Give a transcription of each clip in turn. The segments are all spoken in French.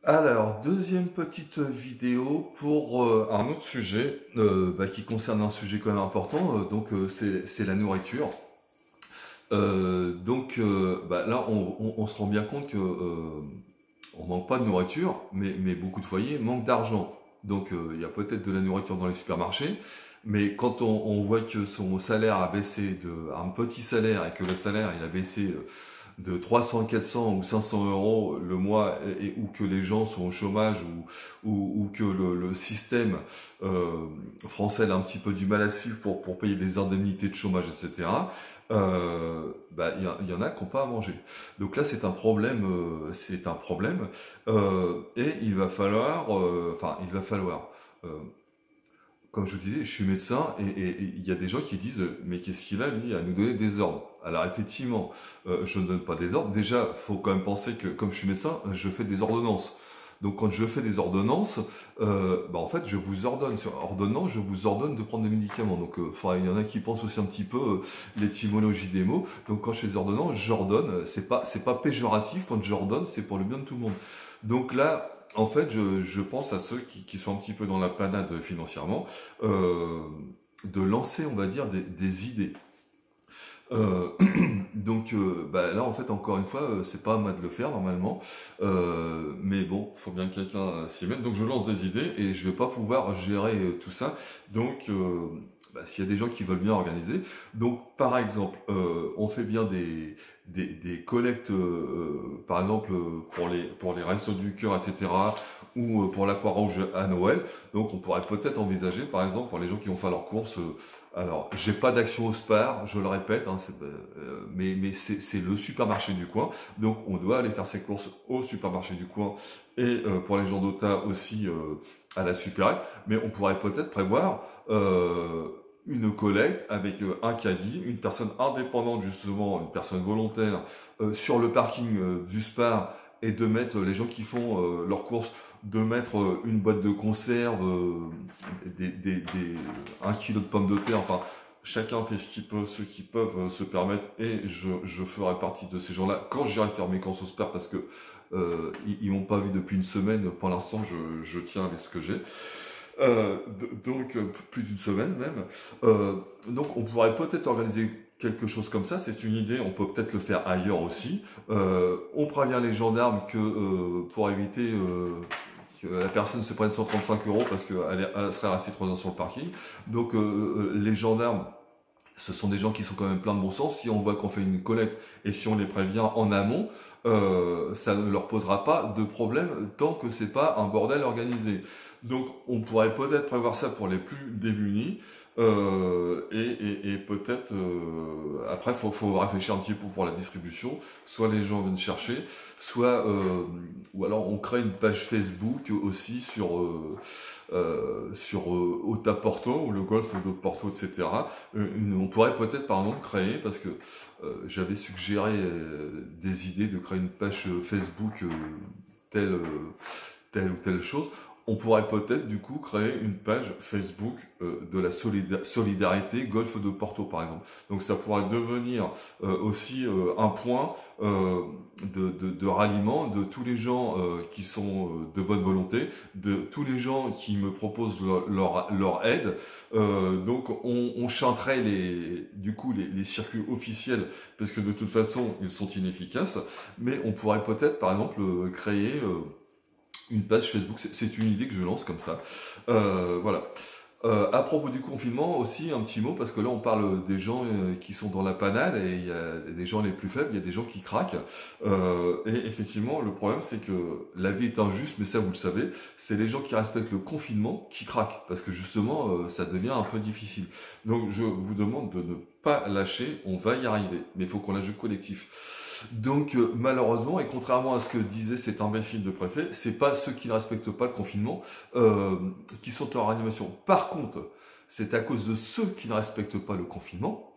Alors, deuxième petite vidéo pour un autre sujet qui concerne un sujet quand même important, c'est la nourriture. Là, on se rend bien compte que on manque pas de nourriture, mais beaucoup de foyers manquent d'argent. Il y a peut-être de la nourriture dans les supermarchés, mais quand on voit que son salaire a baissé de un petit salaire et que le salaire il a baissé de 300, 400 ou 500 euros le mois ou que les gens sont au chômage ou que le système français a un petit peu du mal à suivre pour payer des indemnités de chômage, etc. Y en a qui n'ont pas à manger. Donc là, c'est un problème, et il va falloir, euh, comme je vous disais, je suis médecin et il y a des gens qui disent mais qu'est-ce qu'il a lui à nous donner des ordres. Alors effectivement, je ne donne pas des ordres. Déjà, faut quand même penser que comme je suis médecin, je fais des ordonnances. Donc quand je fais des ordonnances, en fait, je vous ordonne sur ordonnance, je vous ordonne de prendre des médicaments. Il y en a qui pensent aussi un petit peu l'étymologie des mots. Donc quand je fais des ordonnances, j'ordonne. C'est pas péjoratif quand j'ordonne, c'est pour le bien de tout le monde. Donc là, en fait, je pense à ceux qui sont un petit peu dans la panade financièrement, euh, de lancer, on va dire, des idées. Euh, là, en fait, encore une fois, c'est pas à moi de le faire normalement, mais bon, faut bien que quelqu'un s'y mette. Donc, je lance des idées et je vais pas pouvoir gérer tout ça. S'il y a des gens qui veulent bien organiser, donc par exemple, on fait bien des collectes, par exemple pour les restos du cœur, etc., ou pour la Croix-Rouge à Noël. Donc, on pourrait peut-être envisager, par exemple, pour les gens qui vont faire leurs courses. Alors, j'ai pas d'action au Spar, je le répète, hein, mais c'est le supermarché du coin. Donc, on doit aller faire ses courses au supermarché du coin et pour les gens d'Ota aussi à la supérette. Mais on pourrait peut-être prévoir une collecte avec un caddie, une personne indépendante justement, une personne volontaire sur le parking du Spar et de mettre les gens qui font leurs courses, de mettre une boîte de conserve, 1 kilo de pommes de terre, enfin, chacun fait ce qu'il peut, ceux qui peuvent se permettre, et je ferai partie de ces gens-là quand j'irai faire mes courses au Super, parce que ils m'ont pas vu depuis une semaine, pour l'instant je tiens avec ce que j'ai. Plus d'une semaine même. Donc on pourrait peut-être organiser quelque chose comme ça, c'est une idée, on peut peut-être le faire ailleurs aussi. On prévient les gendarmes que pour éviter que la personne se prenne 135 euros parce qu'elle serait restée 3 heures sur le parking. Les gendarmes, ce sont des gens qui sont quand même pleins de bon sens. Si on voit qu'on fait une collecte et si on les prévient en amont, ça ne leur posera pas de problème tant que c'est pas un bordel organisé. Donc on pourrait peut-être prévoir ça pour les plus démunis, et peut-être après faut réfléchir un petit peu pour la distribution. Soit les gens viennent chercher, soit ou alors on crée une page Facebook aussi sur Ota Porto ou le golf de Porto, etc. On pourrait peut-être par exemple créer, parce que j'avais suggéré des idées de créer une page Facebook telle, telle ou telle chose. On pourrait peut-être du coup créer une page Facebook de la solidarité Golfe de Porto par exemple. Donc ça pourrait devenir aussi un point de ralliement de tous les gens qui sont de bonne volonté, de tous les gens qui me proposent leur aide. Donc on chanterait du coup les circuits officiels, parce que de toute façon ils sont inefficaces, mais on pourrait peut-être par exemple créer une page Facebook. C'est une idée que je lance comme ça. Voilà. À propos du confinement aussi, un petit mot, parce que là on parle des gens qui sont dans la panade, et il y a des gens les plus faibles, il y a des gens qui craquent. Et effectivement, le problème c'est que la vie est injuste, mais ça vous le savez, c'est les gens qui respectent le confinement qui craquent, parce que justement ça devient un peu difficile. Donc je vous demande de ne pas lâcher, on va y arriver, mais il faut qu'on lâche le collectif. Donc malheureusement, et contrairement à ce que disait cet imbécile de préfet, c'est pas ceux qui ne respectent pas le confinement qui sont en réanimation. Par contre, c'est à cause de ceux qui ne respectent pas le confinement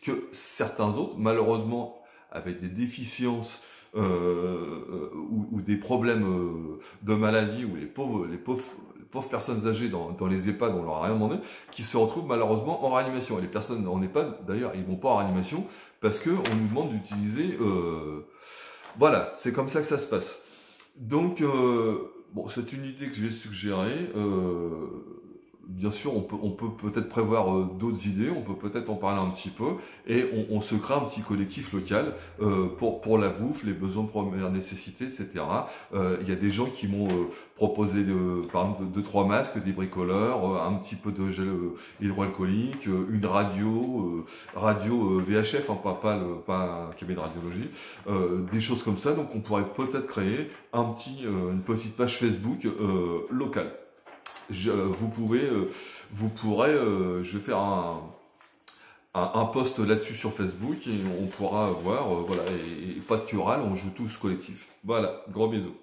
que certains autres, malheureusement, avec des déficiences ou des problèmes de maladie, ou les pauvres personnes âgées dans les EHPAD, on leur a rien demandé, qui se retrouvent malheureusement en réanimation. Et les personnes en EHPAD, d'ailleurs, ils vont pas en réanimation parce qu'on nous demande d'utiliser... voilà, c'est comme ça que ça se passe. Donc, bon, c'est une idée que je vais suggérer. Bien sûr, on peut peut-être prévoir d'autres idées, on peut peut-être en parler un petit peu, et on se crée un petit collectif local pour la bouffe, les besoins de première nécessité, etc. Il y a des gens qui m'ont proposé, par exemple, deux, trois masques, des bricoleurs, un petit peu de gel hydroalcoolique, une radio VHF, hein, pas un cabinet de radiologie, des choses comme ça. Donc, on pourrait peut-être créer une petite page Facebook locale. Vous pourrez, je vais faire un post là-dessus sur Facebook et on pourra voir, voilà, et pas de chorale, on joue tous collectif. Voilà, gros bisous.